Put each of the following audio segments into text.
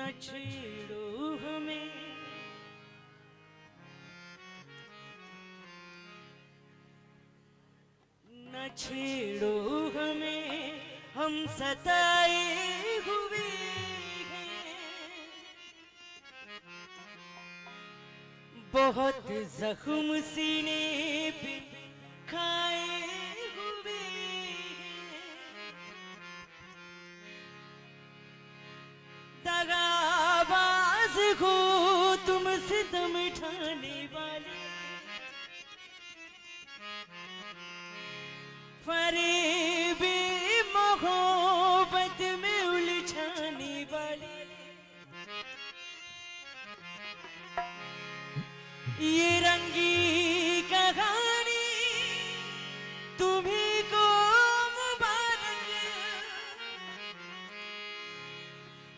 न छेड़ो हमें, न छेड़ो हमें, हम सताए हुए हैं। बहुत जख्म सीने पे खाए हुए हैं। दगाबाज हो तुम सितम ठाने वाले, फरेबे मोहब्बत में उलझाने वाले। ये रंगी कहानी तुम्ही को मुबारक,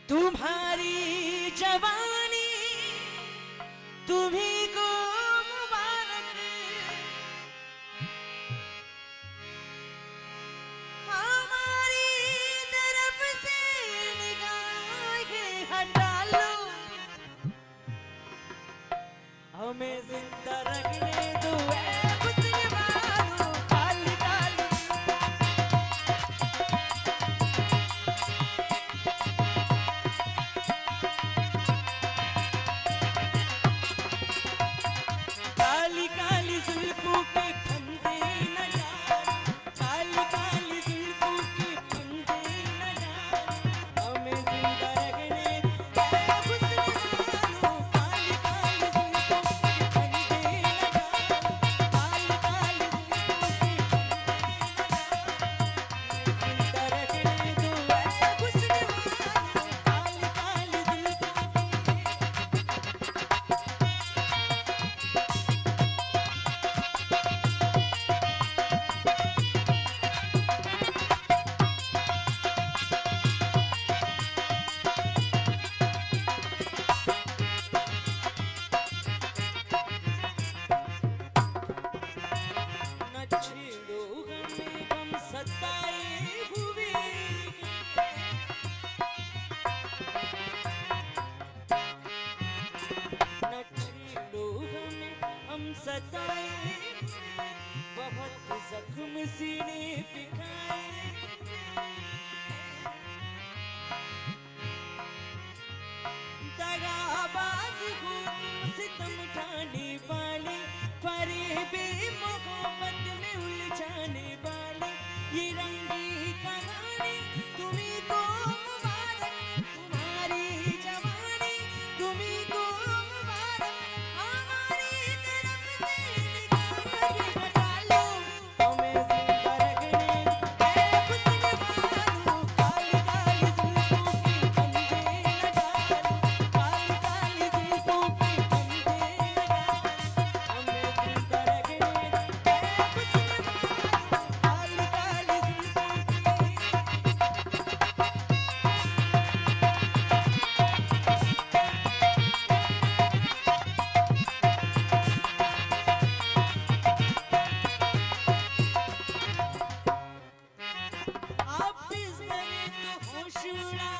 तुम्हारी जवानी तुम्ही को मुबारक। हमारी तरफ से निगाहें हटा लो, हमें जिंदा रखने दो ऐ हुस्न वालों। काली काली काली काली जुल्फों के फंदे न डालो, काली काली जुल्फों के फंदे न डालो, हमें जिंदा रखने दो ऐ हुस्न वालों। काली काली जुल्फों के फंदे न डालो, काली काली जुल्फों के फंदे न डालो, हमें जिंदा रखने दो ऐ हुस्न वालों। काली काली जुल्फों न छेड़ो हमें, हम सताए हुए हैं। न छेड़ो हमें, हम सताए हुए हैं। बहुत जख्म सीने पे खाए, दगाबाज हो तुम सितम ठाने वाले, फरेबे मोहब्बत में उलझाने वाले। ये रंगी कहानी तुम्ही को मुबारक, तुम्हारी जवानी तुम्ही को मुबारक। हमारी तरफ से निगाहें हटा लो, हमें जिंदा रखने दो ऐ हुस्न वालों। काली काली जुल्फों के फंदे न डालो, काली काली जुल्फों के फंदे न डालो, हमें जिंदा रखने दो ऐ हुस्न वालों। काली काली जुल्फों आप इस तरह तो होश उड़ा